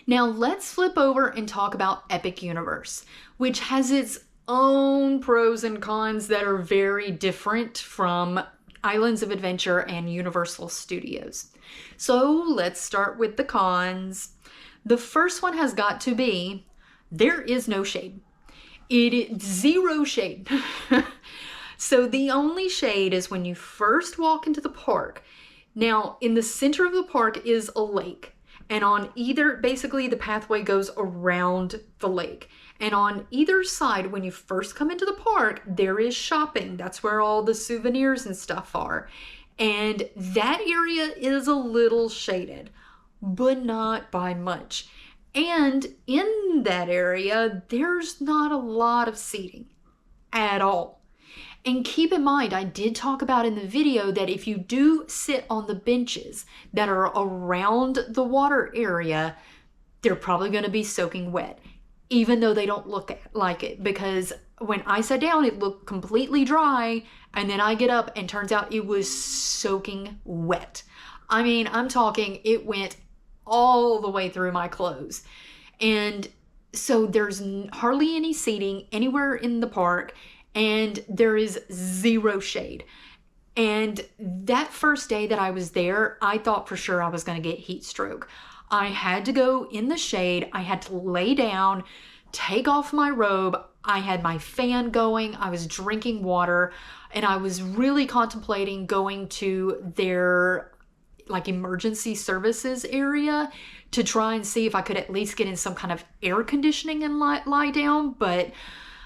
Now let's flip over and talk about Epic Universe, which has its own pros and cons that are very different from Islands of Adventure and Universal Studios. So let's start with the cons. The first one has got to be there is no shade. It is zero shade. So the only shade is when you first walk into the park. Now, in the center of the park is a lake, and on either, basically the pathway goes around the lake. And on either side, when you first come into the park, there is shopping. That's where all the souvenirs and stuff are. And that area is a little shaded, but not by much. And in that area, there's not a lot of seating at all. And keep in mind, I did talk about in the video that if you do sit on the benches that are around the water area, they're probably going to be soaking wet, even though they don't look like it. Because when I sat down, it looked completely dry, and then I get up and turns out it was soaking wet. I mean, I'm talking, it went all the way through my clothes. And so there's hardly any seating anywhere in the park, and there is zero shade. And that first day that I was there, I thought for sure I was going to get heat stroke. I had to go in the shade. I had to lay down, take off my robe. I had my fan going. I was drinking water, and I was really contemplating going to their like emergency services area to try and see if I could at least get in some kind of air conditioning and lie down. But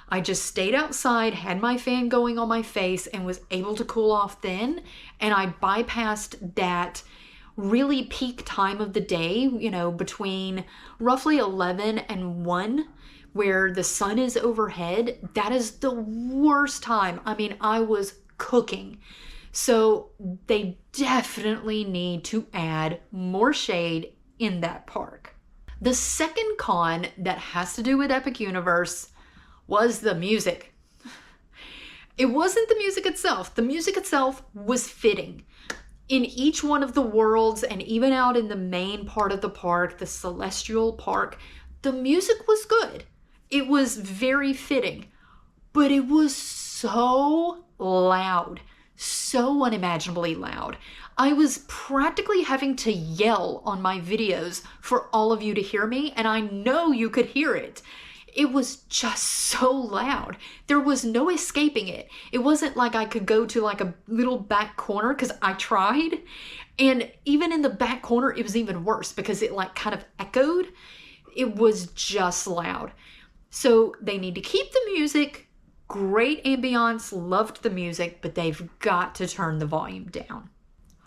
I just stayed outside, had my fan going on my face, and was able to cool off then. And I bypassed that really peak time of the day, you know, between roughly 11 and 1, where the sun is overhead. That is the worst time. I mean, I was cooking. So they definitely need to add more shade in that park. The second con that has to do with Epic Universe was the music. It wasn't the music itself. The music itself was fitting. In each one of the worlds, and even out in the main part of the park, the Celestial Park, the music was good. It was very fitting, but it was so loud, so unimaginably loud. I was practically having to yell on my videos for all of you to hear me, and I know you could hear it. It was just so loud. There was no escaping it. It wasn't like I could go to like a little back corner, because I tried. And even in the back corner, it was even worse because it like kind of echoed. It was just loud. So they need to keep the music. Great ambiance, loved the music, but they've got to turn the volume down.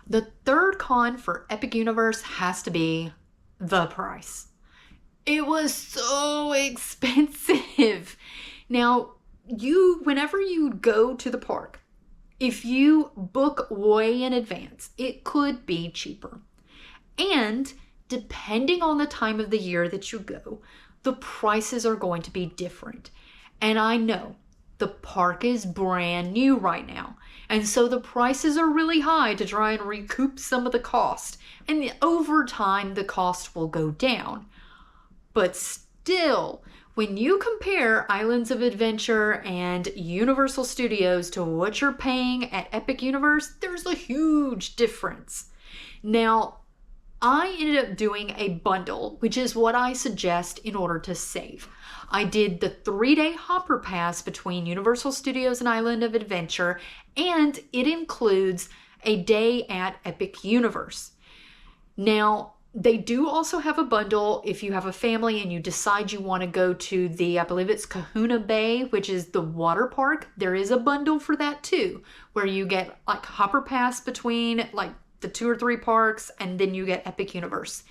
The third con for Epic Universe has to be the price. It was so expensive. Now, whenever you go to the park, if you book way in advance, it could be cheaper. And depending on the time of the year that you go, the prices are going to be different. And I know the park is brand new right now, and so the prices are really high to try and recoup some of the cost. And over time, the cost will go down. But still, when you compare Islands of Adventure and Universal Studios to what you're paying at Epic Universe, there's a huge difference. Now, I ended up doing a bundle, which is what I suggest in order to save. I did the 3-day hopper pass between Universal Studios and Island of Adventure, and it includes a day at Epic Universe. Now, they do also have a bundle if you have a family and you decide you want to go to I believe it's Kahuna Bay, which is the water park. There is a bundle for that too, where you get like hopper pass between like the 2 or 3 parks, and then you get Epic Universe.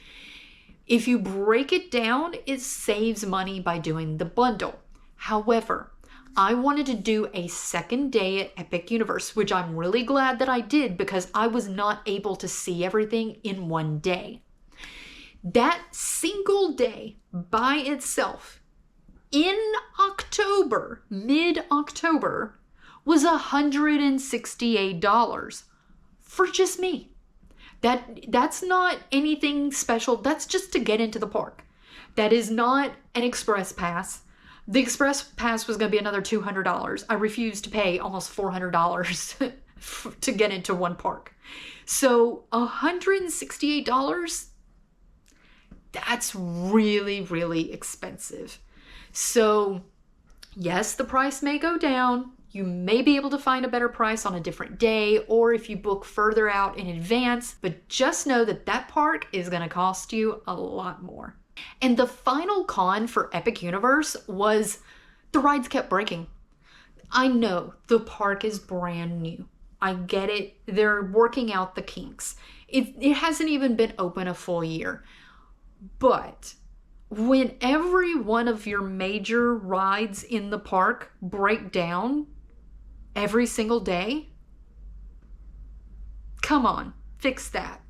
If you break it down, it saves money by doing the bundle. However, I wanted to do a second day at Epic Universe, which I'm really glad that I did because I was not able to see everything in one day. That single day by itself in October, mid-October, was $168 for just me. That's not anything special. That's just to get into the park. That is not an express pass. The express pass was going to be another $200. I refused to pay almost $400 to get into one park. So $168, that's really, really expensive. So yes, the price may go down. You may be able to find a better price on a different day or if you book further out in advance, but just know that that park is going to cost you a lot more. And the final con for Epic Universe was the rides kept breaking. I know the park is brand new. I get it. They're working out the kinks. It hasn't even been open a full year. But when every one of your major rides in the park break down every single day, come on, fix that.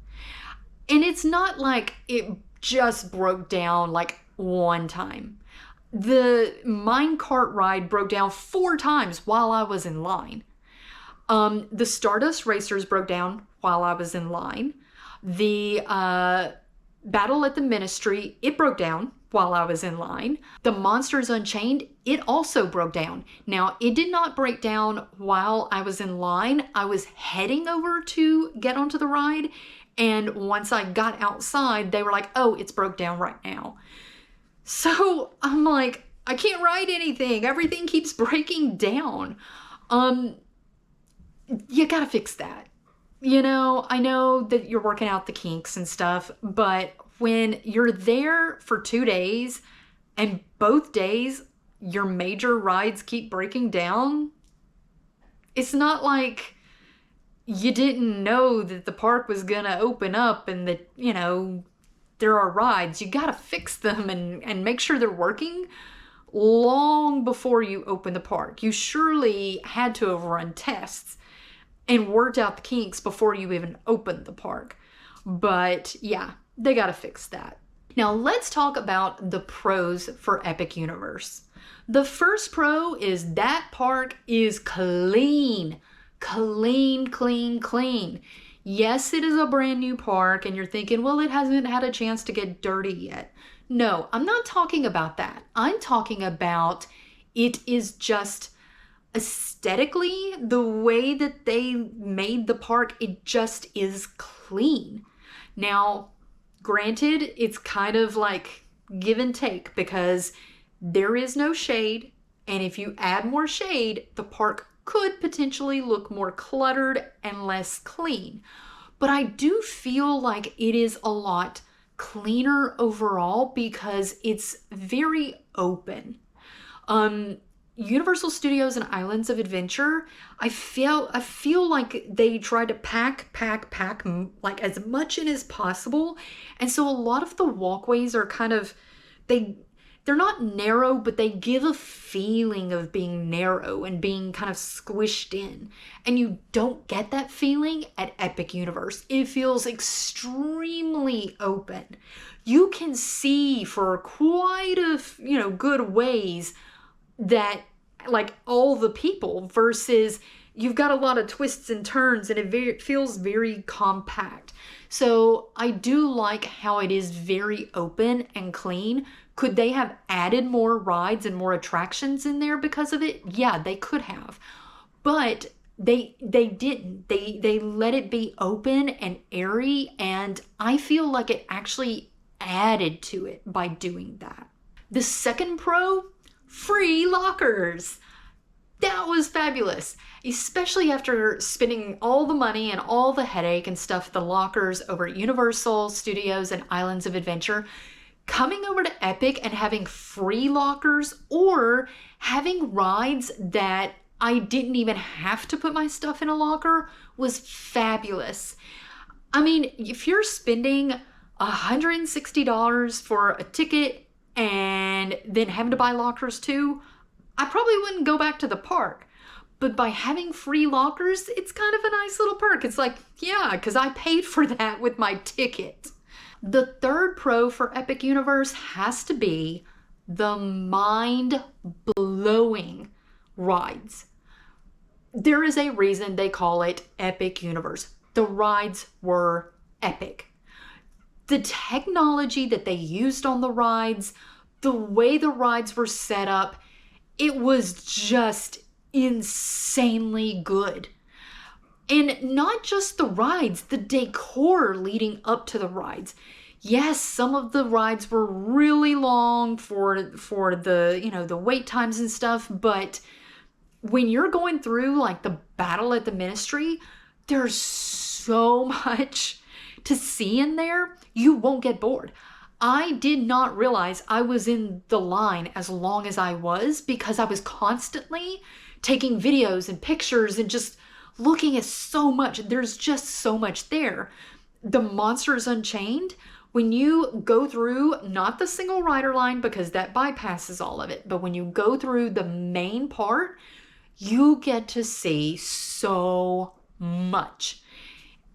And it's not like it just broke down like one time. The minecart ride broke down 4 times while I was in line. The Stardust Racers broke down while I was in line. The Battle at the Ministry, it broke down while I was in line. The Monsters Unchained, it also broke down. Now, it did not break down while I was in line. I was heading over to get onto the ride, and once I got outside, they were like, oh, it's broke down right now. So I'm like, I can't ride anything. Everything keeps breaking down. You gotta fix that. You know, I know that you're working out the kinks and stuff, but when you're there for 2 days and both days your major rides keep breaking down, it's not like you didn't know that the park was gonna open up and that, you know, there are rides. You gotta fix them and make sure they're working long before you open the park. You surely had to have run tests and worked out the kinks before you even opened the park. But yeah, they gotta fix that. Now let's talk about the pros for Epic Universe. The first pro is that park is clean. Clean, clean, clean. Yes, it is a brand new park and you're thinking, well, it hasn't had a chance to get dirty yet. No, I'm not talking about that. I'm talking about it is just aesthetically, the way that they made the park, it just is clean. Now, granted, it's kind of like give and take because there is no shade, and if you add more shade, the park could potentially look more cluttered and less clean. But I do feel like it is a lot cleaner overall because it's very open. Universal Studios and Islands of Adventure, I feel like they try to pack like as much in as possible. And so a lot of the walkways are kind of, they're not narrow, but they give a feeling of being narrow and being kind of squished in. And you don't get that feeling at Epic Universe. It feels extremely open. You can see for quite a, good ways that like all the people versus you've got a lot of twists and turns and it feels very compact. So I do like how it is very open and clean. Could they have added more rides and more attractions in there because of it? Yeah, they could have. But they didn't. They let it be open and airy, and I feel like it actually added to it by doing that. The second pro, free lockers. That was fabulous, especially after spending all the money and all the headache and stuff at the lockers over at Universal Studios and Islands of Adventure. Coming over to Epic and having free lockers or having rides that I didn't even have to put my stuff in a locker was fabulous. I mean, if you're spending $160 for a ticket and then having to buy lockers too, I probably wouldn't go back to the park. But by having free lockers, it's kind of a nice little perk. It's like, yeah, because I paid for that with my ticket. The third pro for Epic Universe has to be the mind-blowing rides. There is a reason they call it Epic Universe. The rides were epic. The technology that they used on the rides, the way the rides were set up, it was just insanely good. And not just the rides, the decor leading up to the rides. Yes, some of the rides were really long for the, the wait times and stuff, but when you're going through like the battle at the Ministry, there's so much to see in there, you won't get bored. I did not realize I was in the line as long as I was because I was constantly taking videos and pictures and just looking at so much. There's just so much there. The Monsters Unchained, when you go through, not the single rider line because that bypasses all of it, but when you go through the main part, you get to see so much.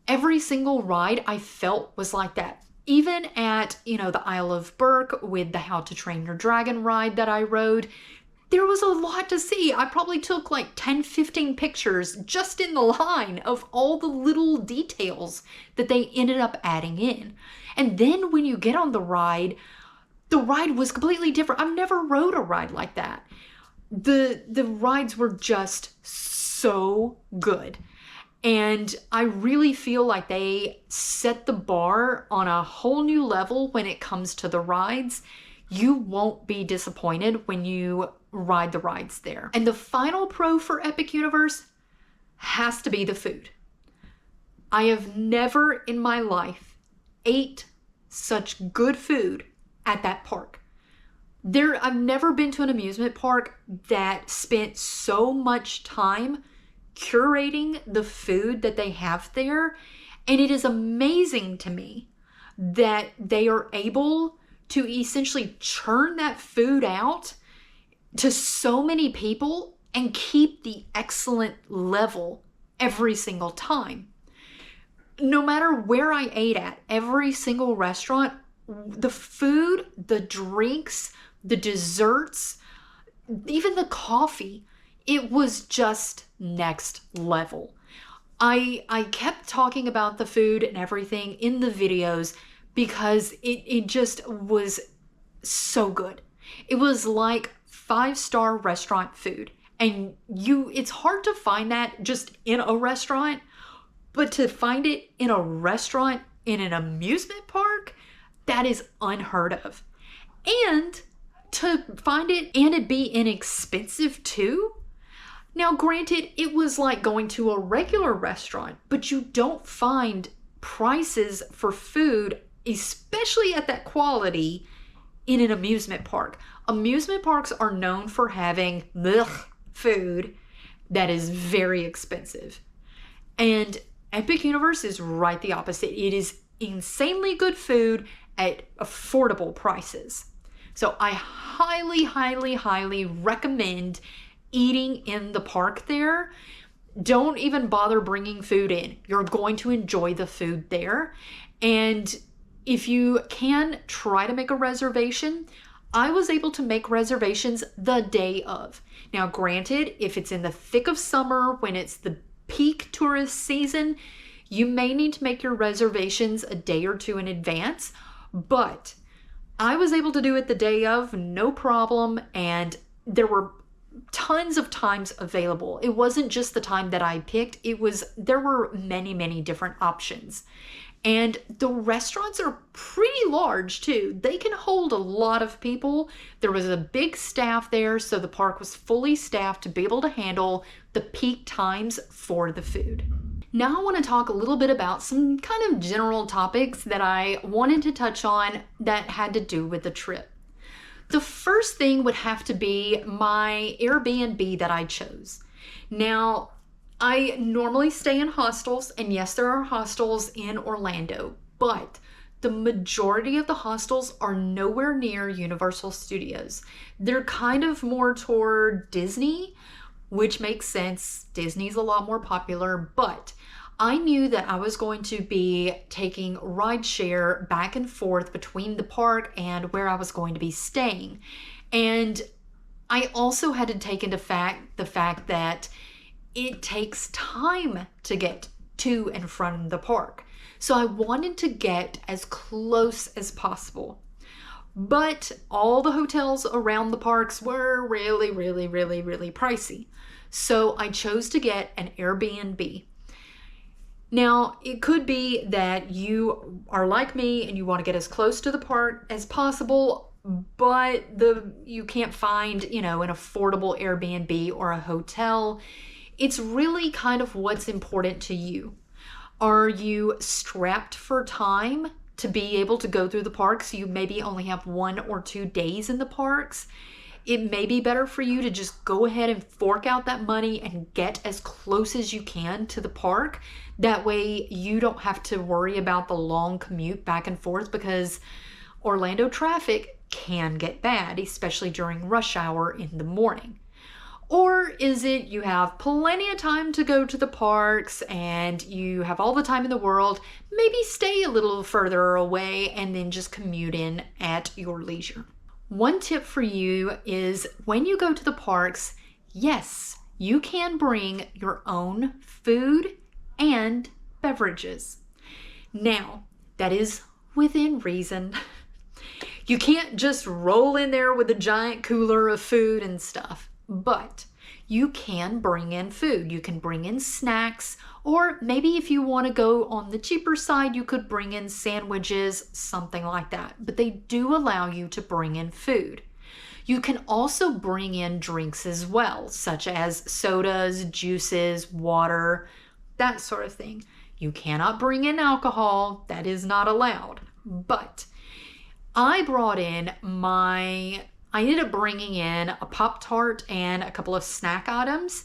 Every single ride I felt was like that. Even at, the Isle of Berk with the How to Train Your Dragon ride that I rode, there was a lot to see. I probably took like 10, 15 pictures just in the line of all the little details that they ended up adding in. And then when you get on the ride was completely different. I've never rode a ride like that. The rides were just so good. And I really feel like they set the bar on a whole new level when it comes to the rides. You won't be disappointed when you ride the rides there. And the final pro for Epic Universe has to be the food. I have never in my life ate such good food at that park. I've never been to an amusement park that spent so much time curating the food that they have there. And it is amazing to me that they are able to essentially churn that food out to so many people and keep the excellent level every single time. No matter where I ate at, every single restaurant, the food, the drinks, the desserts, even the coffee, it was just next level. I kept talking about the food and everything in the videos because it just was so good. It was like 5-star restaurant food. And it's hard to find that just in a restaurant, but to find it in a restaurant in an amusement park, that is unheard of. And to find it and it be inexpensive too. Now, granted, it was like going to a regular restaurant, but you don't find prices for food, especially at that quality, in an amusement park. Amusement parks are known for having food that is very expensive. And Epic Universe is right the opposite. It is insanely good food at affordable prices. So I highly, highly, highly recommend eating in the park there. Don't even bother bringing food in. You're going to enjoy the food there. And if you can, try to make a reservation. I was able to make reservations the day of. Now, granted, if it's in the thick of summer, when it's the peak tourist season, you may need to make your reservations a day or two in advance, but I was able to do it the day of, no problem, and there were tons of times available. It wasn't just the time that I picked, there were many, many different options. And the restaurants are pretty large too. They can hold a lot of people. There was a big staff there, so the park was fully staffed to be able to handle the peak times for the food. Now I want to talk a little bit about some kind of general topics that I wanted to touch on that had to do with the trip. The first thing would have to be my Airbnb that I chose. Now, I normally stay in hostels, and yes, there are hostels in Orlando, but the majority of the hostels are nowhere near Universal Studios. They're kind of more toward Disney, which makes sense. Disney's a lot more popular, but I knew that I was going to be taking rideshare back and forth between the park and where I was going to be staying. And I also had to take into the fact that it takes time to get to and from the park. So I wanted to get as close as possible. But all the hotels around the parks were really, really, really, really pricey. So I chose to get an Airbnb. Now, it could be that you are like me and you want to get as close to the park as possible, but you can't find, an affordable Airbnb or a hotel. It's really kind of what's important to you. Are you strapped for time to be able to go through the parks? You maybe only have 1 or 2 days in the parks. It may be better for you to just go ahead and fork out that money and get as close as you can to the park. That way you don't have to worry about the long commute back and forth, because Orlando traffic can get bad, especially during rush hour in the morning. Or is it you have plenty of time to go to the parks and you have all the time in the world, maybe stay a little further away and then just commute in at your leisure. One tip for you is when you go to the parks, yes, you can bring your own food and beverages. Now, that is within reason. You can't just roll in there with a giant cooler of food and stuff. But you can bring in food. You can bring in snacks, or maybe if you want to go on the cheaper side, you could bring in sandwiches, something like that. But they do allow you to bring in food. You can also bring in drinks as well, such as sodas, juices, water, that sort of thing. You cannot bring in alcohol. That is not allowed. But I ended up bringing in a Pop-Tart and a couple of snack items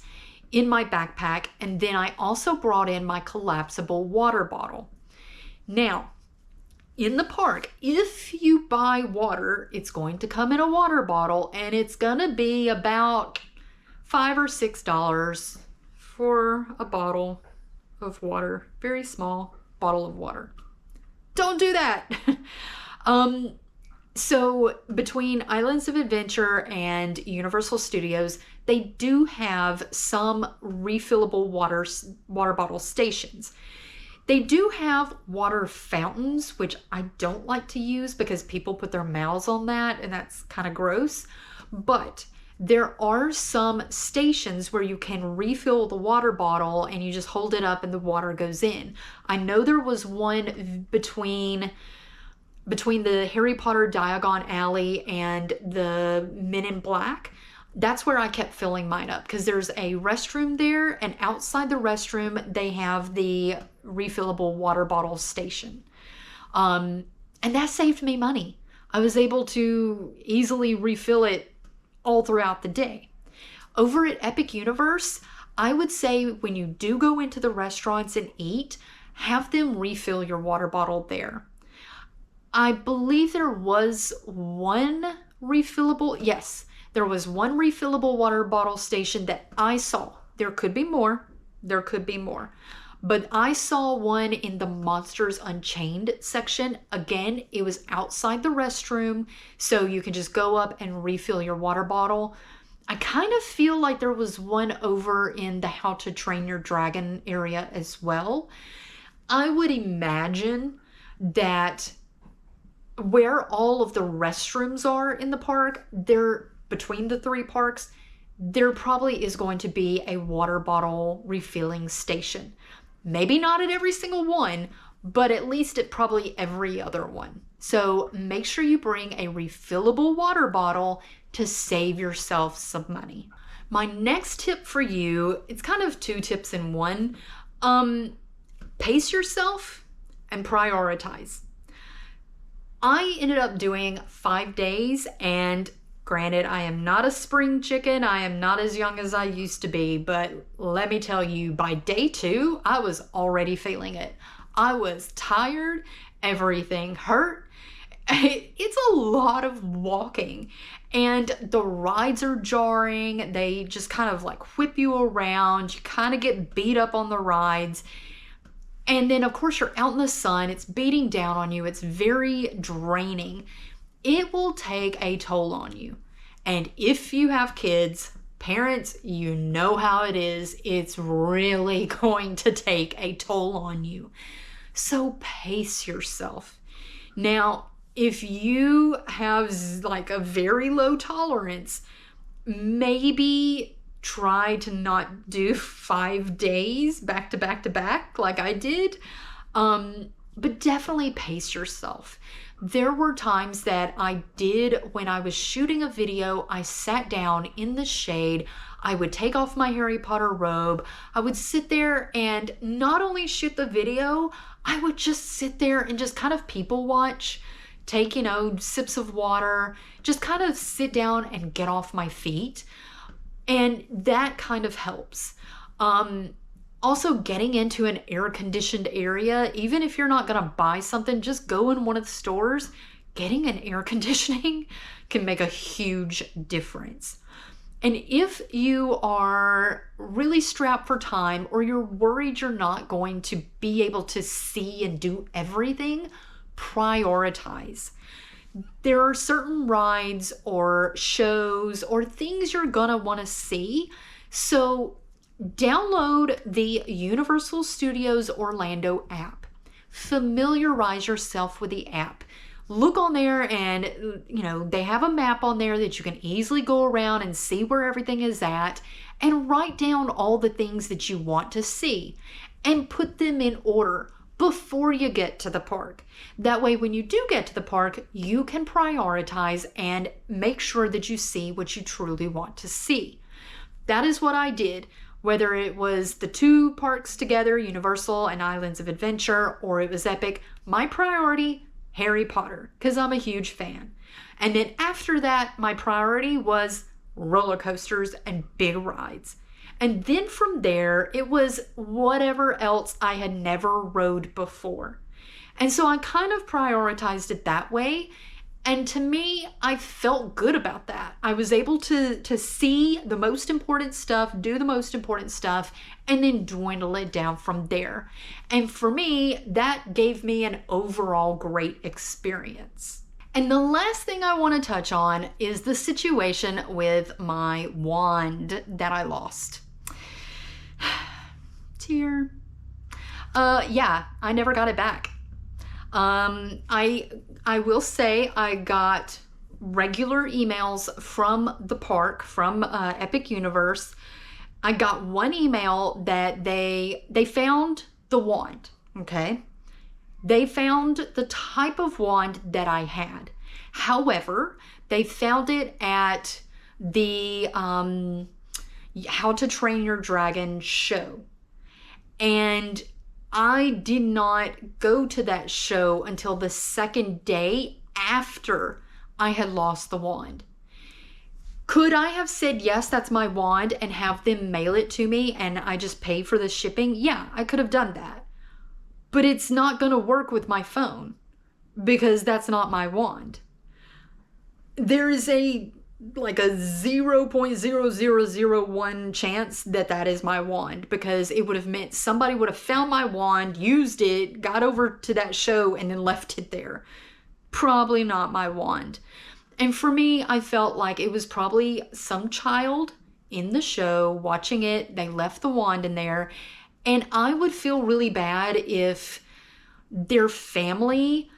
in my backpack, and then I also brought in my collapsible water bottle. Now, in the park, if you buy water, it's going to come in a water bottle, and it's gonna be about $5 or $6 for a bottle of water. Very small bottle of water. Don't do that. So between Islands of Adventure and Universal Studios, they do have some refillable water bottle stations. They do have water fountains, which I don't like to use because people put their mouths on that and that's kind of gross. But there are some stations where you can refill the water bottle and you just hold it up and the water goes in. I know there was one between the Harry Potter Diagon Alley and the Men in Black. That's where I kept filling mine up because there's a restroom there, and outside the restroom they have the refillable water bottle station. And that saved me money. I was able to easily refill it all throughout the day. Over at Epic Universe, I would say when you do go into the restaurants and eat, have them refill your water bottle there. I believe there was one refillable water bottle station that I saw. There could be more. But I saw one in the Monsters Unchained section. Again, it was outside the restroom, so you can just go up and refill your water bottle. I kind of feel like there was one over in the How to Train Your Dragon area as well. I would imagine that where all of the restrooms are in the park, between the 3 parks, there probably is going to be a water bottle refilling station. Maybe not at every single one, but at least at probably every other one. So make sure you bring a refillable water bottle to save yourself some money. My next tip for you, it's kind of 2 tips in one. Pace yourself and prioritize. I ended up doing 5 days, and granted, I am not a spring chicken. I am not as young as I used to be, but let me tell you, by day 2, I was already feeling it. I was tired, everything hurt. It's a lot of walking, and the rides are jarring. They just kind of like whip you around. You kind of get beat up on the rides. And then, of course, you're out in the sun. It's beating down on you. It's very draining. It will take a toll on you. And if you have kids, parents, you know how it is. It's really going to take a toll on you. So pace yourself. Now, if you have like a very low tolerance, maybe try to not do 5 days back to back to back like I did. But definitely pace yourself. There were times that I did when I was shooting a video, I sat down in the shade. I would take off my Harry Potter robe. I would sit there and not only shoot the video, I would just sit there and just kind of people watch, take, sips of water, just kind of sit down and get off my feet. And that kind of helps. Also, getting into an air-conditioned area, even if you're not going to buy something, just go in one of the stores. Getting an air conditioning can make a huge difference. And if you are really strapped for time or you're worried you're not going to be able to see and do everything, prioritize. There are certain rides or shows or things you're going to want to see. So download the Universal Studios Orlando app. Familiarize yourself with the app. Look on there and, they have a map on there that you can easily go around and see where everything is at and write down all the things that you want to see and put them in order before you get to the park. That way, when you do get to the park, you can prioritize and make sure that you see what you truly want to see. That is what I did. Whether it was the two parks together, Universal and Islands of Adventure, or it was Epic, my priority, Harry Potter, because I'm a huge fan. And then after that, my priority was roller coasters and big rides. And then from there, it was whatever else I had never rode before. And so I kind of prioritized it that way. And to me, I felt good about that. I was able to see the most important stuff, do the most important stuff, and then dwindle it down from there. And for me, that gave me an overall great experience. And the last thing I want to touch on is the situation with my wand that I lost. Tear. Yeah, I never got it back. I will say I got regular emails from the park, from Epic Universe. I got one email that they found the wand, okay? They found the type of wand that I had. However, they found it at the How to Train Your Dragon show. And I did not go to that show until the second day after I had lost the wand. Could I have said, yes, that's my wand, and have them mail it to me and I just pay for the shipping? Yeah, I could have done that. But it's not going to work with my phone because that's not my wand. There is a 0.0001 chance that is my wand, because it would have meant somebody would have found my wand, used it, got over to that show, and then left it there. Probably not my wand. And for me, I felt like it was probably some child in the show watching it. They left the wand in there. And I would feel really bad if their family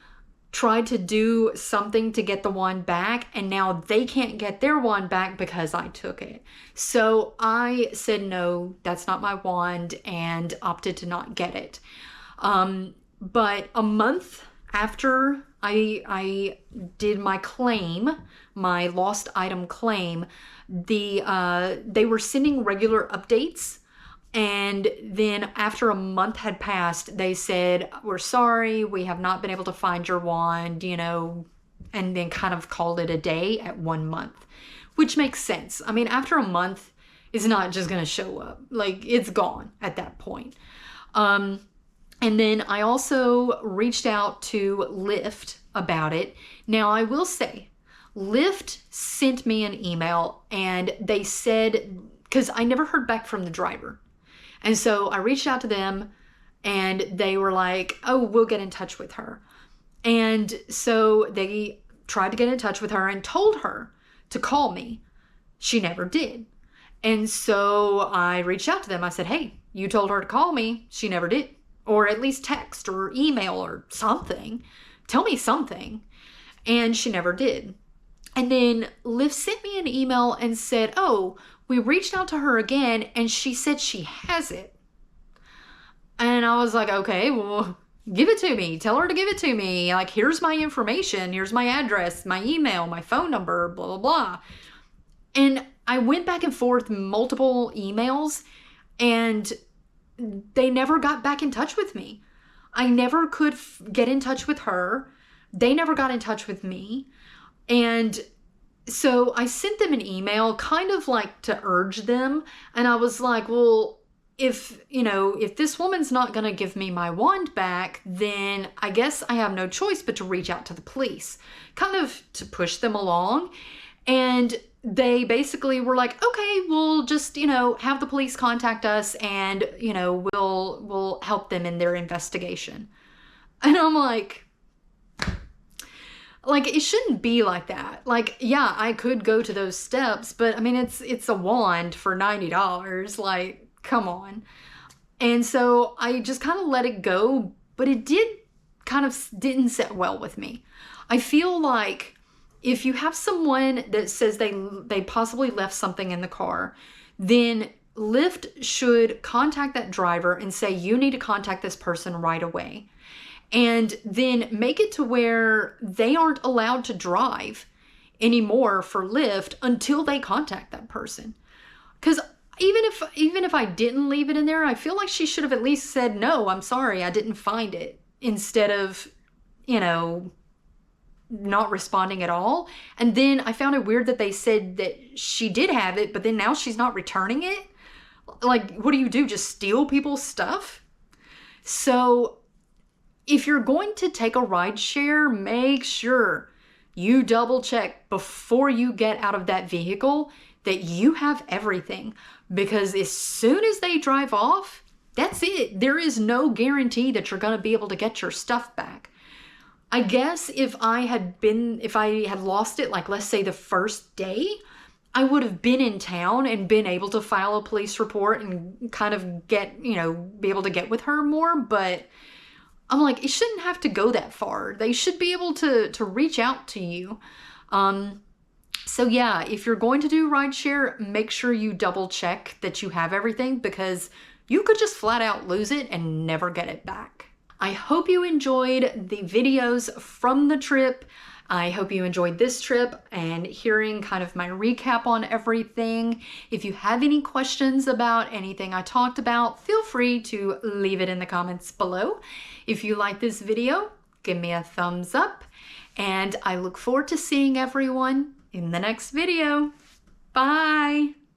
tried to do something to get the wand back, and now they can't get their wand back because I took it. So I said, no, that's not my wand, and opted to not get it. But a month after I did my claim, my lost item claim, they were sending regular updates. And then after a month had passed, they said, we're sorry, we have not been able to find your wand, and then kind of called it a day at 1 month, which makes sense. I mean, after a month, it's not just going to show up. Like, it's gone at that point. And then I also reached out to Lyft about it. Now, I will say, Lyft sent me an email and they said, because I never heard back from the driver. And so I reached out to them and they were like, oh, we'll get in touch with her. And so they tried to get in touch with her and told her to call me. She never did. And so I reached out to them. I said, hey, you told her to call me. She never did. or at least text or email or something. Tell me something. And she never did. And then Lyft sent me an email and said, oh, we reached out to her again and she said she has it. And I was like, okay, well, give it to me. Tell her to give it to me. Like, here's my information. Here's my address, my email, my phone number, blah, blah, blah. And I went back and forth multiple emails and they never got back in touch with me. I never could get in touch with her. They never got in touch with me. And so I sent them an email kind of like to urge them. And I was like, well, if this woman's not going to give me my wand back, then I guess I have no choice but to reach out to the police, kind of to push them along. And they basically were like, okay, we'll just, have the police contact us and, we'll help them in their investigation. And I'm like, it shouldn't be like that. Like, yeah, I could go to those steps, but I mean, it's a wand for $90. Like, come on. And so I just kind of let it go, but it didn't sit well with me. I feel like if you have someone that says they possibly left something in the car, then Lyft should contact that driver and say, you need to contact this person right away. And then make it to where they aren't allowed to drive anymore for Lyft until they contact that person. Because even if I didn't leave it in there, I feel like she should have at least said, no, I'm sorry, I didn't find it, instead of, not responding at all. And then I found it weird that they said that she did have it, but then now she's not returning it. Like, what do you do? Just steal people's stuff? So if you're going to take a ride share, make sure you double check before you get out of that vehicle that you have everything. Because as soon as they drive off, that's it. There is no guarantee that you're going to be able to get your stuff back. I guess if I had lost it, like let's say the first day, I would have been in town and been able to file a police report and kind of get, be able to get with her more. But I'm like, it shouldn't have to go that far. They should be able to reach out to you. So yeah, if you're going to do rideshare, make sure you double check that you have everything, because you could just flat out lose it and never get it back. I hope you enjoyed the videos from the trip. I hope you enjoyed this trip and hearing kind of my recap on everything. If you have any questions about anything I talked about, feel free to leave it in the comments below. If you like this video, give me a thumbs up, and I look forward to seeing everyone in the next video. Bye!